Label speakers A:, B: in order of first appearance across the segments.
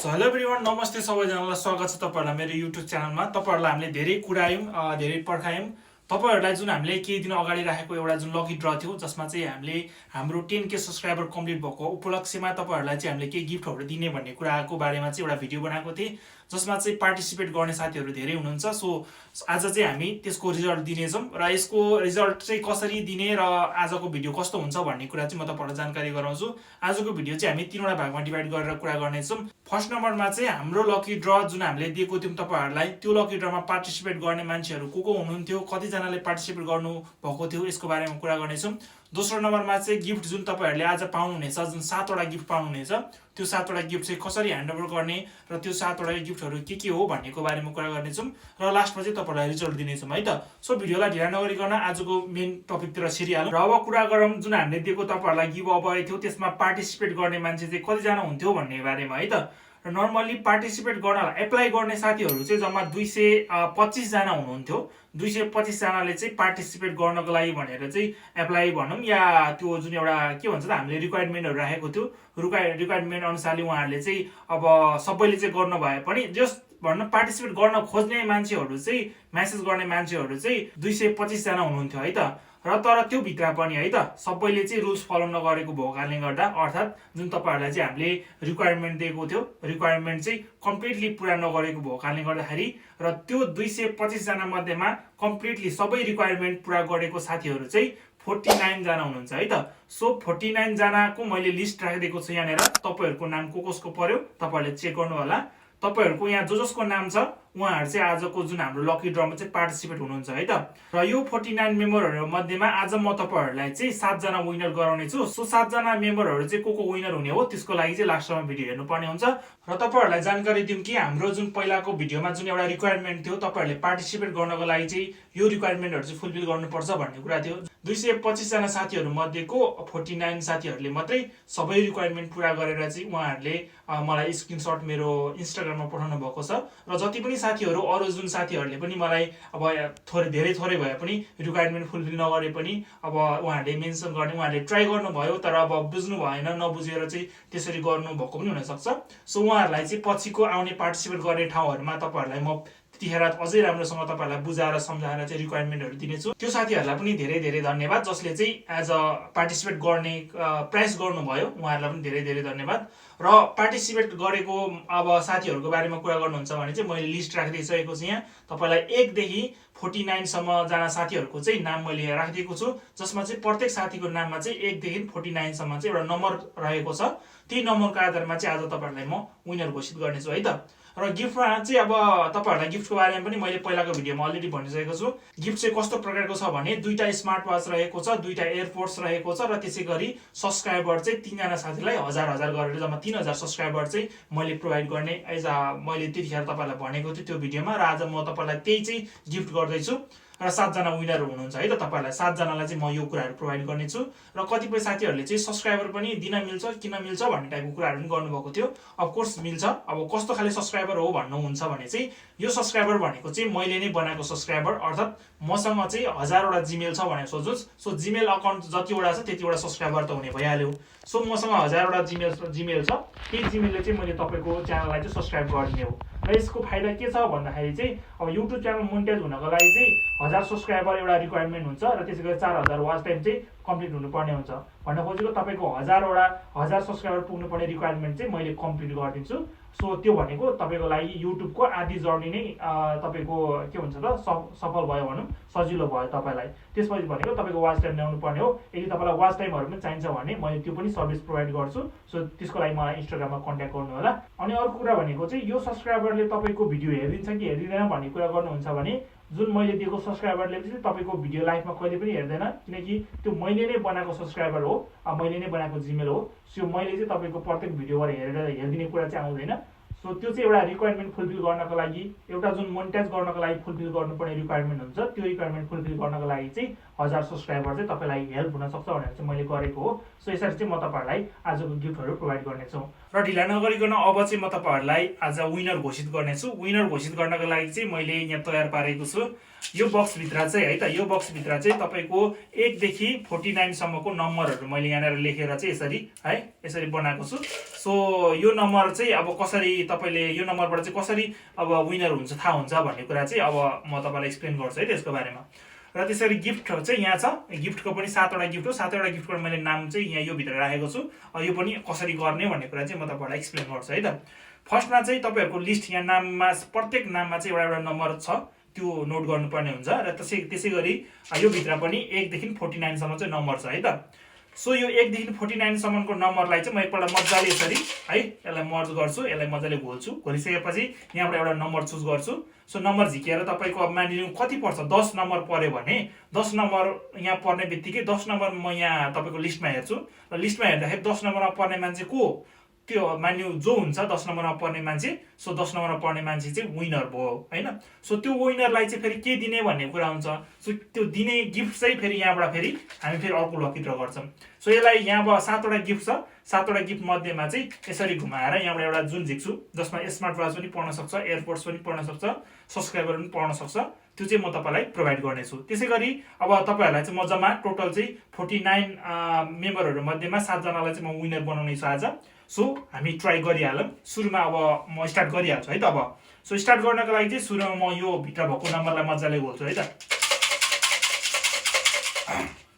A: So hello everyone, नमस्ते सबैजनालाई स्वागत छ तपाईहरुलाई मेरो युट्युब च्यानलमा। तपाईहरुलाई हामीले धेरै कुरायौं, धेरै पर्खायौं। तपाईहरुलाई जुन हामीले केही दिन अगाडि राखेको एउटा जुन लकी ड्र थियो, जसमा चाहिँ हामीले हाम्रो 10K सब्स्क्राइबर कम्प्लिट भएको उपलक्ष्यमा तपाईहरुलाई चाहिँ हामीले केही गिफ्टहरु दिने भन्ने कुराको बारेमा चाहिँ एउटा भिडियो बनाएको थिए, जसमा चाहिँ पार्टिसिपेट गर्ने साथीहरु धेरै हुनुहुन्छ। सो आज चाहिँ हामी त्यसको रिजल्ट दिनेछौं र यसको रिजल्ट चाहिँ कसरी दिने र आजको भिडियो कस्तो हुन्छ भन्ने कुरा चाहिँ म तपाईहरुलाई जानकारी गराउँछु। आजको भिडियो चाहिँ हामी तीनवटा भागमा डिभाइड गरेर कुरा गर्नेछौं। फर्स्ट नम्बरमा चाहिँ हाम्रो लकी ड्र जुन हामीले दिएको थियौं तपाईहरुलाई, त्यो लकी ड्रमा पार्टिसिपेट गर्ने मान्छेहरु को हुनुहुन्थ्यो, कति जनाले पार्टिसिपेट गर्नु भएको थियो, यसको बारेमा कुरा गर्नेछौं। दोस्रो नम्बरमा चाहिँ गिफ्ट जुन तपाईहरुले आज पाउनुहुनेछ, जुन 7 वटा गिफ्ट पाउनुहुनेछ, त्यो 7 वटा गिफ्ट चाहिँ कसरी ह्यान्डओभर गर्ने र त्यो 7 वटा गिफ्टहरु के हो भन्नेको बारेमा कुरा गर्नेछौं र लास्टमा चाहिँ तपाईहरुलाई रिजल्ट दिनेछौं है त। सो भिडियोलाई ढिला नगरिकन आजको मेन टपिकतिर छिरिहालौं र अब कुरा गरौं जुन हामीले दिएको तपाईहरुलाई गिभ अवे थियो, त्यसमा पार्टिसिपेट गर्ने मान्छे चाहिँ कति जना हुन्थ्यो भन्ने बारेमा है त। र नर्मली पार्टिसिपेट गर्न एप्लाई गर्ने साथीहरु चाहिँ जम्मा 225 जना हुनुहुन्थ्यो। 225 जनाले चाहिँ पार्टिसिपेट गर्नको लागि भनेर चाहिँ एप्लाई भनौं या त्यो जुन एउटा के भन्छ त हामीले रिक्वायरमेन्टहरु राखेको थियो, रिक्वायरमेन्ट अनुसारले उहाँहरुले चाहिँ अब सबैले चाहिँ गर्नु भए पनि जस्ट भन्न पार्टिसिपेट गर्न खोज्ने मान्छेहरु चाहिँ मेसेज गर्ने मान्छेहरु चाहिँ 225 जना हुनुहुन्थ्यो है त। र तर त्यो भित्र पनि है त सबैले चाहिँ रुल्स फलो नगरेको भएको कारणले गर्दा, अर्थात जुन तपाईहरुलाई चाहिँ हामीले रिक्वायरमेन्ट दिएको थियो, रिक्वायरमेन्ट चाहिँ कम्प्लिटली पूरा नगरेको भएको कारणले गर्दाखेरि र त्यो 225 जना मध्येमा कम्प्लिटली सबै रिक्वायरमेन्ट पूरा गरेको साथीहरु चाहिँ 49 जना हुनुहुन्छ है त। सो 49 जनाको मैले लिस्ट राखिदिएको छु यहाँनेर। तपाईहरुको नाम कसको पर्यो तपाईहरुले चेक गर्नु होला। तपाईहरुको यहाँ जसको नाम छ उहाँहरु चाहिँ आजको जुन हाम्रो लकी ड्रमा चाहिँ पार्टिसिपेट हुनुहुन्छ है त। र यो 49 मेम्बरहरु मध्येमा आज म तपाईहरुलाई चाहिँ 7 जना विनर गराउने छु। सो 7 जना मेम्बरहरु चाहिँ को विनर हुने हो त्यसको लागि चाहिँ लास्टमा भिडियो हेर्नु पर्ने हुन्छ। र तपाईहरुलाई जानकारी दिउँ कि हाम्रो जुन पहिलाको भिडियोमा जुन एउटा रिक्वायरमेन्ट थियो, तपाईहरुले पार्टिसिपेट गर्नको लागि चाहिँ यो रिक्वायरमेन्टहरु चाहिँ फुलफिल गर्नुपर्छ भन्ने कुरा थियो। 225 जना साथीहरु मध्येको 49 साथीहरुले मात्रै सबै रिक्वायरमेन्ट पूरा गरेर चाहिँ उहाँहरुले मलाई स्क्रिनशट मेरो इन्स्टाग्राममा पठाउनु भएको छ। र जति पनि साथीहरु अरु जुन साथीहरुले पनि मलाई अब थोरै भए पनि रिक्वायरमेन्ट फुलफिल नगरे पनि अब उहाँहरुले मेन्सन गर्ने, उहाँहरुले ट्राई गर्नुभयो तर अब बुझ्नु भएन, नबुझेर चाहिँ त्यसरी गर्नु भएको पनि हुन सक्छ। सो उहाँहरुलाई चाहिँ पछिको आउने पार्टिसिपेट गर्ने ठाउँहरुमा तपाईहरुलाई म त्यतिखेर अझै राम्रोसँग तपाईहरुलाई बुझाएर सम्झाएर चाहिँ रिक्वायरमेन्टहरु दिनेछु। त्यो साथीहरुलाई पनि धेरै धेरै धन्यवाद जसले चाहिँ एज अ पार्टिसिपेट गर्ने प्रयास गर्नुभयो, उहाँहरुलाई पनि धेरै धेरै धन्यवाद। र पार्टिसिपेट गरेको अब साथीहरुको बारेमा कुरा गर्नुहुन्छ भने चाहिँ मैले लिस्ट राखिदिइसकेको छु यहाँ। तपाईलाई 1 देखि 49 सम्म जना साथीहरुको चाहिँ नाम मैले राखिदिएको छु, जसमा चाहिँ प्रत्येक साथीको नाममा चाहिँ 1 देखि 49 सम्म चाहिँ एउटा नम्बर रहेको छ। त्यही नम्बरको आधारमा चाहिँ आज तपाईहरुलाई म विनर घोषित गर्नेछु है त। र गिफ्टमा चाहिँ अब तपाईहरुलाई गिफ्टको बारेमा पनि मैले पहिलाको भिडियोमा अलरेडी भनिसकेको छु। गिफ्ट चाहिँ कस्तो प्रकारको छ भने 2टा स्मार्ट वाच रहेको छ, 2टा एयरपोड्स रहेको छ र त्यसैगरी सब्स्क्राइबर चाहिँ 3 जना साथीलाई 1000 गरेर जम्मा 3000 सब्स्क्राइबर चाहिँ मैले प्रोभाइड गर्ने एज अ मैले त्यतिखेर तपाईहरुलाई भनेको थिएँ त्यो भिडियोमा। र आज म तपाईहरुलाई त्यही चाहिँ गिफ्ट गर्दै छु र 7 जना विनर हुनुहुन्छ है त। तपाईहरुलाई 7 जनालाई चाहिँ म यो कुराहरु प्रोभाइड गर्ने छु। र कतिपय साथीहरुले चाहिँ सब्स्क्राइबर पनि दिन मिल्छ किन मिल्छ भन्ने टाइपको कुराहरु पनि गर्नुभएको थियो। अफ कोर्स मिल्छ। अब कस्तो खाले सब्स्क्राइबर हो भन्नुहुन्छ भने चाहिँ यो सब्स्क्राइबर भनेको चाहिँ मैले नै बनाएको सब्स्क्राइबर, अर्थात मसँग चाहिँ 1000 वटा जिमेल छ भनेर सोच्नुस्। सो जिमेल अकाउन्ट जतिवटा छ त्यतिवटा सब्स्क्राइबर त हुने भइहाल्यो। सो मसँग 1000 वटा जिमेल छ, त्यही जिमेलले चाहिँ मैले तपाईको च्यानललाई चाहिँ सब्स्क्राइब गरिदिने हो। र यसको फाइदा के छ भन्दाखेरि चाहिँ अब युट्युब च्यानल मोनेटाइज हुनको लागि चाहिँ 1000 सब्स्क्राइबर एउटा रिक्वायरमेन्ट हुन्छ र त्यसैगरी 4000 वाच टाइम चाहिँ कम्प्लिट हुनुपर्ने हुन्छ। भन्न खोजेको तपाईको 1000 सब्स्क्राइबर पुग्नुपर्ने रिक्वायरमेन्ट चाहिँ मैले कम्प्लिट गरिदिन्छु। सो त्यो भनेको तपाईको लागि युट्युबको आधी जर्नी नै तपाईको के भन्छ त सफल भयो भनौं, सजिलो भयो तपाईलाई। त्यसपछि भनेको तपाईको वाच टाइम ल्याउनु पर्ने हो। यदि तपाईलाई वाच टाइमहरु पनि चाहिन्छ भने मैले त्यो पनि सर्भिस प्रोभाइड गर्छु। सो त्यसको लागि मलाई इन्स्टाग्राममा कन्ट्याक्ट गर्नु होला। अनि अर्को कुरा भनेको चाहिँ यो सब्स्क्राइबरले तपाईको भिडियो हेरिदिन्छ कि हेरिदैन भन्ने कुरा गर्नुहुन्छ भने जुन मैले दिएको सब्स्क्राइबरले चाहिँ तपाईको भिडियो लाइभमा कहिले पनि हेर्दैन, किनकि त्यो मैले नै बनाएको सब्स्क्राइबर हो, मैले नै बनाएको जिमेल हो। सो मैले चाहिँ तपाईको प्रत्येक भिडियोबाट हेरिदिने कुरा चाहिँ आउँदैन। सो त्यो चाहिँ एउटा रिक्वायरमेन्ट फुलफिल गर्नको लागि, एउटा जुन मोनेटाइज गर्नको लागि फुलफिल गर्नुपर्ने रिक्वायरमेन्ट हुन्छ, त्यो रिक्वायरमेन्ट फुलफिल गर्नको लागि चाहिँ 1000 सब्स्क्राइबर चाहिँ तपाईलाई हेल्प हुन सक्छ भनेर चाहिँ मैले गरेको हो। सो यसरी चाहिँ म तपाईहरुलाई आजको गिफ्टहरु प्रोभाइड गर्नेछु। र ढिला नगरिकन अब चाहिँ म तपाईहरुलाई आज विनर घोषित गर्नेछु। विनर घोषित गर्नको लागि चाहिँ मैले यहाँ तयार पारेको छु। यो बक्स भित्र चाहिँ है त, यो बक्स भित्र चाहिँ तपाईको 1 देखि 49 सम्मको नम्बरहरु मैले यहाँनेर लेखेर चाहिँ यसरी है यसरी बनाएको छु। सो यो नम्बर चाहिँ अब कसरी तपाईँले यो नम्बरबाट चाहिँ कसरी अब विनर हुन्छ थाहा हुन्छ भन्ने कुरा चाहिँ अब म तपाईँलाई एक्सप्लेन गर्छु है त्यसको बारेमा। र त्यसरी गिफ्ट चाहिँ यहाँ छ, गिफ्टको पनि 7वटा गिफ्ट हो। 7वटा गिफ्टको मैले नाम चाहिँ यहाँ यो भित्र राखेको छु। यो पनि कसरी गर्ने भन्ने कुरा चाहिँ म तपाईँलाई एक्सप्लेन गर्छु है त। फर्स्टमा चाहिँ तपाईँहरूको लिस्ट यहाँ नाममा प्रत्येक नाममा चाहिँ एउटा नम्बर छ, त्यो नोट गर्नुपर्ने हुन्छ। र त्यसै गरी यो भित्र पनि 1 देखि 49 सम्म चाहिँ नम्बर छ है त। सो यो 1 देखि 49 सम्मको नम्बरलाई चाहिँ म एकपल्ट मजाले यसरी है यसलाई मर्ज गर्छु, यसलाई मजाले घोल्छु। घोलिसकेपछि यहाँबाट एउटा नम्बर चुज गर्छु। सो नम्बर झिकेर तपाईँको अब मानिलिउँ कति पर्छ, 10 नम्बर पर्यो भने 10 नम्बर यहाँ पर्ने बित्तिकै 10 नम्बर म यहाँ तपाईँको लिस्टमा हेर्छु। र लिस्टमा हेर्दाखेरि 10 नम्बरमा पर्ने मान्छे को हो, त्यो मान्यो जो हुन्छ 10 नम्बरमा पर्ने मान्छे। सो 10 नम्बरमा पर्ने मान्छे चाहिँ विनर भयो होइन। सो त्यो विनरलाई चाहिँ फेरि के दिने भन्ने कुरा हुन्छ। सो त्यो दिने गिफ्ट चाहिँ फेरि यहाँबाट फेरि हामी फेरि अर्को लकी ड्र गर्छौँ। सो यसलाई यहाँ 7वटा गिफ्ट छ, 7वटा गिफ्ट मध्येमा चाहिँ यसरी घुमाएर यहाँबाट एउटा जुन झिक्छु, जसमा स्मार्ट वाच पनि पढ्न सक्छ, एयरपोर्ट्स पनि पढ्न सक्छ, सब्सक्राइबर पनि पढ्न सक्छ, त्यो चाहिँ म तपाईँलाई प्रोभाइड गर्नेछु। त्यसै गरी अब तपाईँहरूलाई चाहिँ म जम्मा टोटल चाहिँ 49 मेम्बरहरू मध्येमा 7 जनालाई चाहिँ म विनर बनाउने छु आज। सो हामी ट्राई गरिहालौँ। सुरुमा अब म स्टार्ट गरिहाल्छु है त। अब सो स्टार्ट गर्नको लागि चाहिँ सुरुमा म यो भित्र भएको नम्बरलाई मजाले घोल्छु है त।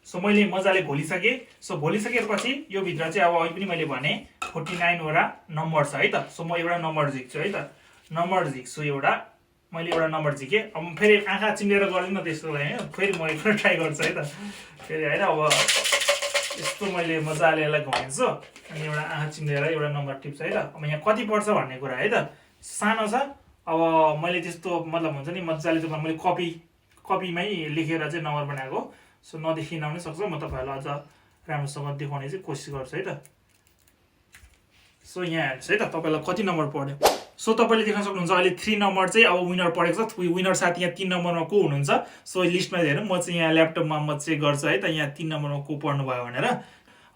A: सो मैले मजाले घोलिसकेँ। सो घोलिसकेपछि यो भित्र चाहिँ अब अहिले पनि मैले भने 49 वटा नम्बर छ है त। सो म एउटा नम्बर झिक्छु है त, नम्बर झिक्छु एउटा, मैले एउटा नम्बर झिकेँ। अब फेरि आँखा चिम्लेर गर्दिनँ त्यसको लागि होइन, फेरि म एकपल्ट ट्राई गर्छु है त फेरि होइन। अब यस्तो मैले मजाले यसलाई घुमाइदिन्छु अनि एउटा आँखा चिम्लेर एउटा नम्बर टिप्छ है त। अब यहाँ कति पर्छ भन्ने कुरा है त, सानो छ। अब मैले त्यस्तो मतलब हुन्छ नि मजाले चाहिँ मैले कपीमै लेखेर चाहिँ नम्बर बनाएको। सो नदेखि नआउनै सक्छ, म तपाईँहरूलाई अझ राम्रोसँग देखाउने चाहिँ कोसिस गर्छु है त। सो यहाँ हेर्नुहोस् है त तपाईँलाई कति नम्बर पर्यो। सो तपाईँले देख्न सक्नुहुन्छ अहिले 3 नम्बर चाहिँ अब विनर परेको छ। विनर साथी यहाँ 3 नम्बरमा को हुनुहुन्छ। सो लिस्टमा हेरौँ, म चाहिँ यहाँ ल्यापटपमा म चेक गर्छु है त यहाँ 3 नम्बरमा को पर्नुभयो भनेर।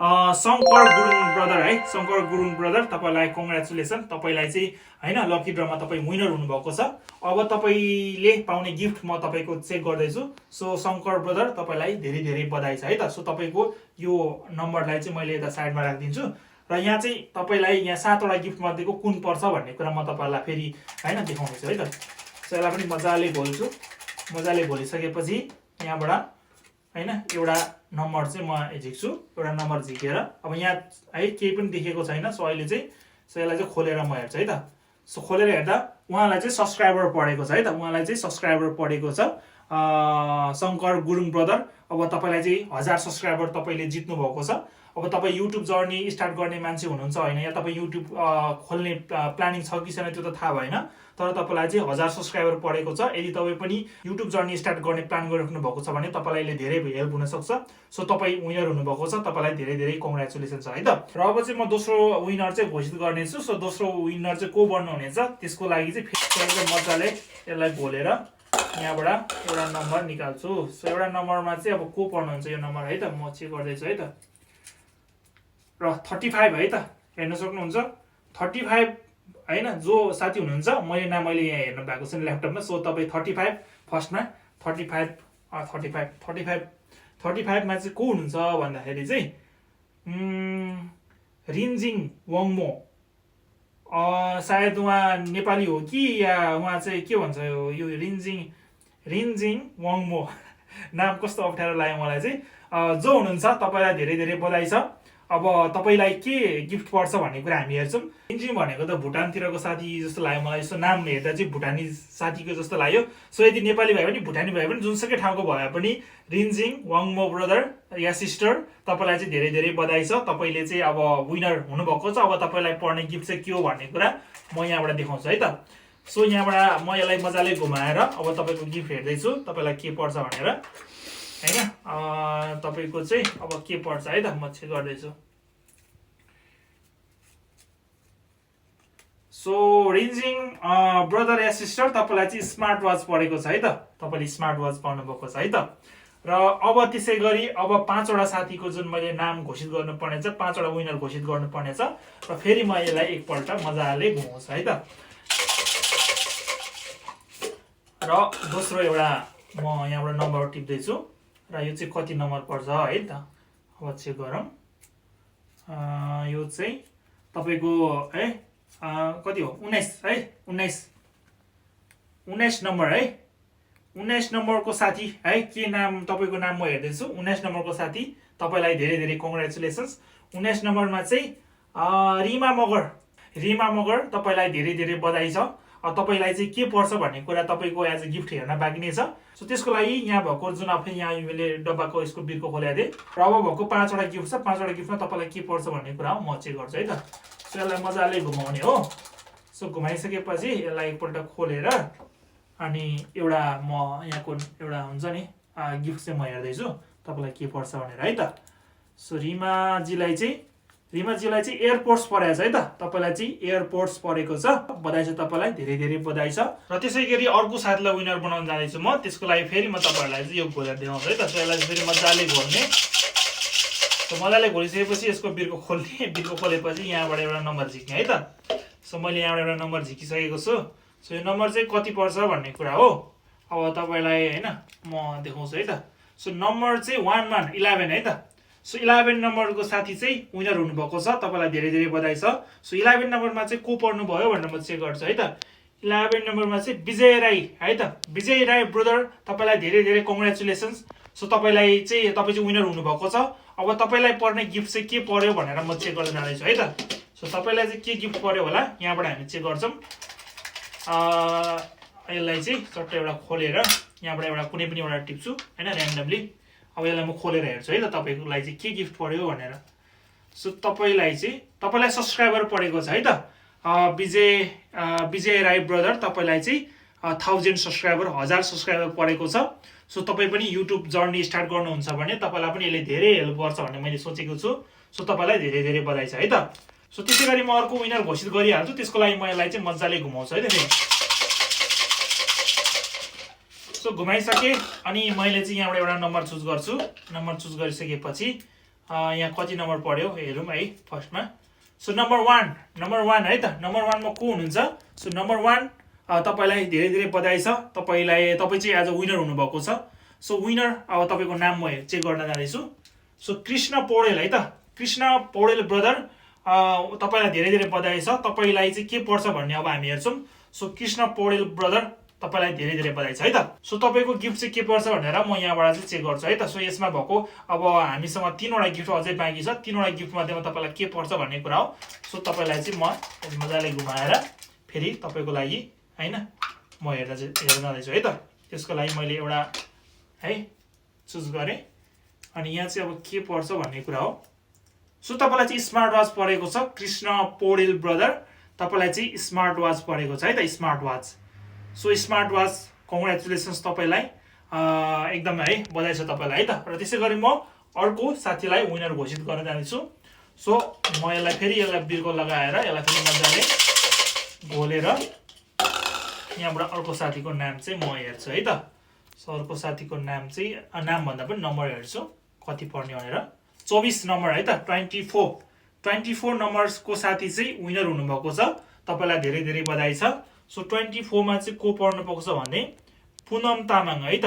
A: शङ्कर गुरुङ ब्रदर है, शङ्कर गुरुङ ब्रदर तपाईँलाई कङ्ग्रेचुलेसन। तपाईँलाई चाहिँ होइन लकी ड्रमा तपाईँ विनर हुनुभएको छ। अब तपाईँले पाउने गिफ्ट म तपाईँको चेक गर्दैछु। सो शङ्कर ब्रदर तपाईँलाई धेरै धेरै बधाई छ है त। सो तपाईँको यो नम्बरलाई चाहिँ मैले यता साइडमा राखिदिन्छु। र यहाँ चाहिँ तपाईँलाई यहाँ 7वटा गिफ्ट मध्येको कुन पर्छ भन्ने कुरा म तपाईँलाई फेरि होइन देखाउनेछु है त। सो यसलाई पनि मजाले घोल्छु। मजाले घोलिसकेपछि यहाँबाट होइन एउटा नम्बर चाहिँ म झिक्छु, एउटा नम्बर झिकेर अब यहाँ है केही पनि देखेको छैन। सो अहिले चाहिँ सो यसलाई चाहिँ खोलेर म हेर्छु है त। सो खोलेर हेर्दा उहाँलाई चाहिँ सब्सक्राइबर पढेको छ है त, उहाँलाई चाहिँ सब्सक्राइबर पढेको छ शङ्कर गुरुङ ब्रदर। अब तपाईँलाई चाहिँ 1000 सब्सक्राइबर तपाईँले जित्नु भएको छ। अब तपाईँ युट्युब जर्नी स्टार्ट गर्ने मान्छे हुनुहुन्छ होइन, या तपाईँ युट्युब खोल्ने प्लानिङ छ कि छैन त्यो त थाहा भएन, तर तपाईँलाई चाहिँ 1000 सब्सक्राइबर पढेको छ। यदि तपाईँ पनि युट्युब जर्नी स्टार्ट गर्ने प्लान गरिराख्नु भएको छ भने तपाईँलाई धेरै हेल्प हुनसक्छ। सो तपाईँ विनर हुनुभएको छ, तपाईँलाई धेरै धेरै कङ्ग्रेचुलेसन छ है त। र अब चाहिँ म दोस्रो विनर चाहिँ घोषित गर्नेछु। सो दोस्रो विनर चाहिँ को बन्नुहुनेछ त्यसको लागि चाहिँ फेरि मजाले यसलाई घोलेर यहाँबाट एउटा नम्बर निकाल्छु। सो एउटा नम्बरमा चाहिँ अब को पर्नुहुन्छ यो नम्बर है त, म चेक गर्दैछु है त। र 35 है त, हेर्न सक्नुहुन्छ 35 होइन। जो साथी हुनुहुन्छ मैले यहाँ हेर्नु भएको छ ल्यापटपमा। सो तपाईँ 35 फर्स्टमा 35मा चाहिँ को हुनुहुन्छ भन्दाखेरि चाहिँ रिन्जिङ वाङमो, सायद उहाँ नेपाली हो कि या उहाँ चाहिँ के भन्छ यो रिन्जिङ वाङमो नाम कस्तो अप्ठ्यारो लाग्यो मलाई चाहिँ। जो हुनुहुन्छ तपाईँलाई धेरै धेरै बधाई छ। अब तपाईँलाई के गिफ्ट पर्छ भन्ने कुरा हामी हेर्छौँ। रिन्जिङ भनेको त भुटानतिरको साथी जस्तो लाग्यो मलाई, यस्तो नाम हेर्दा चाहिँ भुटानी साथीको जस्तो लाग्यो। सो यदि नेपाली भए पनि भुटानी भए पनि जुनसुकै ठाउँको भए पनि रिन्जिङ वाङमो ब्रदर या सिस्टर तपाईँलाई चाहिँ धेरै धेरै बधाई छ। तपाईँले चाहिँ अब विनर हुनुभएको छ। अब तपाईँलाई पर्ने गिफ्ट चाहिँ के हो भन्ने कुरा म यहाँबाट देखाउँछु है त। सो यहाँबाट म यसलाई मजाले घुमाएर अब तपाईँको गिफ्ट हेर्दैछु तपाईँलाई के पर्छ भनेर होइन। तपाईँको चाहिँ अब के पर्छ है त, म चेक गर्दैछु। सो रिन्जिङ ब्रदर या सिस्टर तपाईँलाई चाहिँ स्मार्ट वाच परेको छ है त, तपाईँले स्मार्ट वाच पाउनुभएको छ है त। र अब त्यसै गरी अब 5वटा साथीको जुन मैले नाम घोषित गर्नुपर्ने छ, 5वटा विनर घोषित गर्नुपर्ने छ। र फेरि म यसलाई एकपल्ट मजाले घुमाउँछु है त। र दोस्रो एउटा म यहाँबाट नम्बर टिप्दैछु र यो चाहिँ कति नम्बर पर्छ है त, अब चेक गरौँ। यो चाहिँ तपाईँको है कति हो 19 है 19 नम्बर है 19 नम्बरको साथी है के नाम तपाईँको नाम म हेर्दैछु 19 नम्बरको साथी तपाईँलाई धेरै धेरै कङ्ग्रेचुलेसन्स 19 नम्बरमा चाहिँ रिमा मगर तपाईँलाई धेरै धेरै बधाई छ तपाईँलाई चाहिँ के पर्छ भन्ने कुरा तपाईँको एज अ गिफ्ट हेर्न बाँकी नै छ सो त्यसको लागि यहाँ भएको जुन आफै यहाँ मैले डब्बाको यसको बिर्को खोलेको थिएँ र अब भएको 5वटा गिफ्ट छ 5वटा गिफ्टमा तपाईँलाई के पर्छ भन्ने कुरा म चेक गर्छु है त सो यसलाई मजाले घुमाउने हो सो घुमाइसकेपछि यसलाई एकपल्ट खोलेर अनि एउटा म यहाँको एउटा हुन्छ नि गिफ्ट चाहिँ म हेर्दैछु तपाईँलाई के पर्छ भनेर है त सो रिमाजीलाई चाहिँ एयरपोर्ट्स परेको छ है त तपाईँलाई चाहिँ एयरपोर्ट्स परेको छ बधाई छ तपाईँलाई धेरै धेरै बधाई छ र त्यसै गरी अर्को साथीलाई विनर बनाउन जाँदैछु म त्यसको लागि फेरि म तपाईँहरूलाई चाहिँ यो घोलेर देखाउँछु है त सो यसलाई फेरि मजाले घोल्ने मजाले घोलिसकेपछि यसको बिर्को खोलेपछि यहाँबाट एउटा नम्बर झिक्ने है त सो मैले यहाँबाट एउटा नम्बर झिकिसकेको छु सो यो नम्बर चाहिँ कति पर्छ भन्ने कुरा हो अब तपाईँलाई होइन म देखाउँछु है त सो नम्बर चाहिँ 11 है त सो 11 नम्बरको साथी चाहिँ विनर हुनुभएको छ तपाईँलाई धेरै धेरै बधाई छ सो 11 नम्बरमा चाहिँ को पर्नुभयो भनेर म चेक गर्छु है त 11 नम्बरमा चाहिँ विजय राई है त विजय राई ब्रदर तपाईँलाई धेरै धेरै कङ्ग्रेचुलेसन्स सो तपाईँ चाहिँ विनर हुनुभएको छ अब तपाईँलाई पर्ने गिफ्ट चाहिँ के पर्यो भनेर म चेक गर्न जाँदैछु है त सो तपाईँलाई चाहिँ के गिफ्ट पर्यो होला यहाँबाट हामी चेक गर्छौँ यसलाई चाहिँ चट्ट एउटा खोलेर यहाँबाट एउटा कुनै पनि एउटा टिप्छु होइन ऱ्यान्डमली अब यसलाई म खोलेर हेर्छु है त तपाईँको लागि चाहिँ के गिफ्ट पर्यो भनेर सो तपाईँलाई सब्सक्राइबर परेको छ है त विजय राई ब्रदर तपाईँलाई चाहिँ 1000 सब्सक्राइबर 1000 सब्सक्राइबर परेको छ सो तपाईँ पनि युट्युब जर्नी स्टार्ट गर्नुहुन्छ भने तपाईँलाई पनि यसले धेरै हेल्प गर्छ भन्ने मैले सोचेको छु सो तपाईँलाई धेरै धेरै बधाई छ है त सो त्यसै गरी म अर्को विनर घोषित गरिहाल्छु त्यसको लागि म यसलाई चाहिँ मजाले घुमाउँछु है त फेरि सो घुमाइसकेँ अनि मैले चाहिँ यहाँबाट एउटा नम्बर चुज गर्छु नम्बर चुज गरिसकेपछि यहाँ कति नम्बर पर्यो हेरौँ है फर्स्टमा सो नम्बर 1 है त नम्बर 1 मा को हुनुहुन्छ सो नम्बर 1 तपाईँलाई धेरै धेरै बधाई छ तपाईँ चाहिँ एज अ विनर हुनुभएको छ सो विनर अब तपाईँको नाम म चेक गर्न जाँदैछु सो कृष्ण पौडेल है त कृष्ण पौडेल ब्रदर तपाईँलाई धेरै धेरै बधाई छ तपाईँलाई चाहिँ के पर्छ भन्ने अब हामी हेर्छौँ सो कृष्ण पौडेल ब्रदर तपाईँलाई धेरै धेरै बधाई छ है त सो तपाईँको गिफ्ट चाहिँ के पर्छ भनेर म यहाँबाट चाहिँ चेक गर्छु है त सो यसमा भएको अब हामीसँग 3वटा गिफ्ट अझै बाँकी छ 3वटा गिफ्ट मध्येमा तपाईँलाई के पर्छ भन्ने कुरा हो सो तपाईँलाई चाहिँ म मजाले घुमाएर फेरि तपाईँको लागि होइन म हेर्न जाँदैछु है त त्यसको लागि मैले एउटा है चुज गरेँ अनि यहाँ चाहिँ अब के पर्छ भन्ने कुरा हो सो तपाईँलाई चाहिँ स्मार्ट वाच परेको छ कृष्ण पौडेल ब्रदर तपाईँलाई चाहिँ स्मार्ट वाच परेको छ है त smart watch so smart watch congratulations तपाईँलाई एकदम है बधाई छ तपाईँलाई है त र त्यसै गरी म अर्को साथीलाई विनर घोषित गर्न जाँदैछु सो म यसलाई बिर्को लगाएर यसलाई फेरि मजाले घोलेर यहाँबाट अर्को साथीको नाम चाहिँ म हेर्छु है त सो अर्को साथीको नाम चाहिँ नामभन्दा पनि नम्बर हेर्छु कति पर्ने भनेर 24 नम्बर है त 24 नम्बरको साथी चाहिँ विनर हुनुभएको छ तपाईँलाई धेरै धेरै बधाई छ सो 24 मा चाहिँ को पर्नु पर्छ भने पुनम तामाङ है त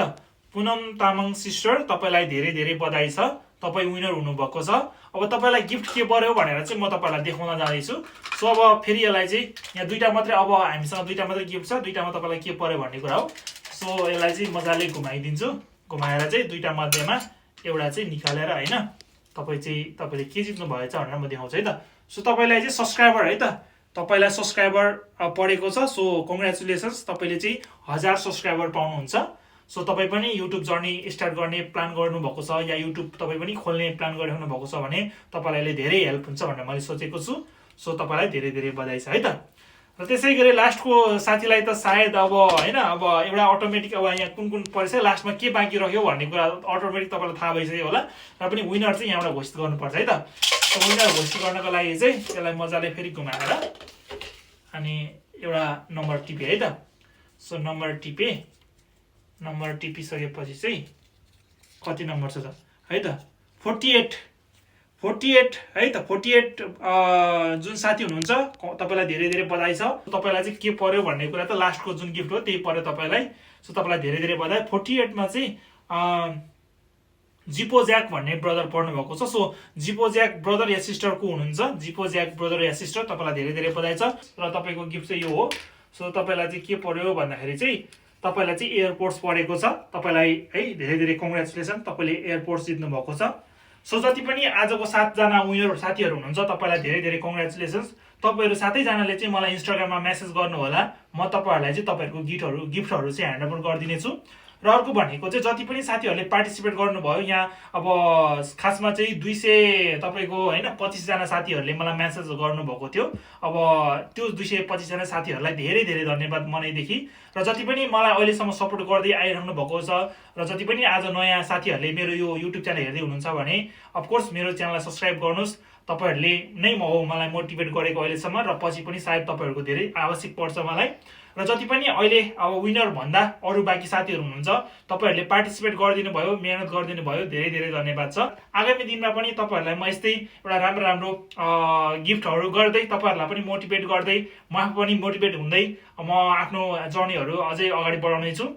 A: पुनम तामाङ सिस्टर तपाईँलाई धेरै धेरै बधाई छ तपाईँ विनर हुनुभएको छ अब तपाईँलाई गिफ्ट के पर्यो भनेर चाहिँ म तपाईँलाई देखाउन जाँदैछु सो अब फेरि यसलाई चाहिँ यहाँ दुईटा मात्रै अब हामीसँग दुईटा मात्रै गिफ्ट छ दुईटामा तपाईँलाई के पर्यो भन्ने कुरा हो सो यसलाई चाहिँ मजाले घुमाइदिन्छु घुमाएर चाहिँ दुईटा मध्येमा एउटा चाहिँ निकालेर होइन तपाईँले के जित्नु भएछ भनेर म देखाउँछु है त सो तपाईँलाई चाहिँ सब्सक्राइबर है त तपाईँलाई सब्सक्राइबर परेको छ सो कङ्ग्रेचुलेसन्स तपाईँले चाहिँ 1000 सब्सक्राइबर पाउनुहुन्छ सो तपाईँ पनि युट्युब जर्नी स्टार्ट गर्ने प्लान गर्नुभएको छ या युट्युब तपाईँ पनि खोल्ने प्लान गरिराख्नु भएको छ भने तपाईँलाई धेरै हेल्प हुन्छ भनेर मैले सोचेको छु सो तपाईँलाई धेरै धेरै बधाई छ है त र त्यसै गरी लास्टको साथीलाई त सायद अब होइन अब एउटा अटोमेटिक अब यहाँ कुन परेछ लास्टमा के बाँकी रह्यो भन्ने कुरा अटोमेटिक तपाईँलाई थाहा भइसक्यो होला र पनि विनर चाहिँ यहाँबाट घोषित गर्नुपर्छ है त विनर घोषित गर्नको लागि चाहिँ यसलाई मजाले फेरि घुमाएर अनि एउटा नम्बर टिपेँ है त सो नम्बर टिपिसकेपछि चाहिँ कति नम्बर छ त है त 48 है त 48 जुन साथी हुनुहुन्छ तपाईँलाई धेरै धेरै बधाई छ तपाईँलाई चाहिँ के पर्यो भन्ने कुरा त लास्टको जुन गिफ्ट हो त्यही पर्यो तपाईँलाई सो तपाईँलाई धेरै धेरै बधाई 48 मा चाहिँ जिपोज्याक भन्ने ब्रदर पढ्नु भएको छ। सो जिपोज्याक ब्रदर या सिस्टर को हुनुहुन्छ, जिपोज्याक ब्रदर या सिस्टर, तपाईँलाई धेरै धेरै बधाई छ। र तपाईँको गिफ्ट चाहिँ यो हो। सो तपाईँलाई चाहिँ के पर्यो भन्दाखेरि चाहिँ तपाईँलाई चाहिँ एयरपोर्ट्स परेको छ। तपाईँलाई है धेरै धेरै कङ्ग्रेचुलेसन, तपाईँले एयरपोर्ट्स जित्नु भएको छ। सो जति पनि आजको 7जना उनीहरू साथीहरू हुनुहुन्छ तपाईँलाई धेरै धेरै कङ्ग्रेचुलेसन्स। तपाईँहरू 7जनाले चाहिँ मलाई इन्स्टाग्राममा मेसेज गर्नु होला, म तपाईँहरूलाई चाहिँ तपाईँहरूको गिफ्टहरू चाहिँ ह्यान्ड ओभर गरिदिनेछु। र अर्को भनेको चाहिँ जति पनि साथीहरूले पार्टिसिपेट गर्नुभयो यहाँ, अब खासमा चाहिँ 200 तपाईँको होइन 25जना साथीहरूले मलाई मेसेज गर्नुभएको थियो। अब त्यो 225जना साथीहरूलाई धेरै धेरै धन्यवाद मनैदेखि। र जति पनि मलाई अहिलेसम्म सपोर्ट गर्दै आइरहनु भएको छ र जति पनि आज नयाँ साथीहरूले मेरो यो युट्युब च्यानल हेर्दै हुनुहुन्छ भने अफकोर्स मेरो च्यानललाई सब्सक्राइब गर्नुहोस्। तपाईँहरूले नै मलाई मोटिभेट गरेको अहिलेसम्म, र पछि पनि सायद तपाईँहरूको धेरै आवश्यक पर्छ मलाई। र जति पनि अहिले अब विनर भन्दा अरू बाँकी साथीहरू हुनुहुन्छ तपाईँहरूले पार्टिसिपेट गरिदिनु भयो, मेहनत गरिदिनु भयो, धेरै धेरै धन्यवाद छ। आगामी दिनमा पनि तपाईँहरूलाई म यस्तै एउटा राम्रो राम्रो गिफ्टहरू गर्दै तपाईँहरूलाई पनि मोटिभेट गर्दै म आफू पनि मोटिभेट हुँदै म आफ्नो जर्नीहरू अझै अगाडि बढाउने छु।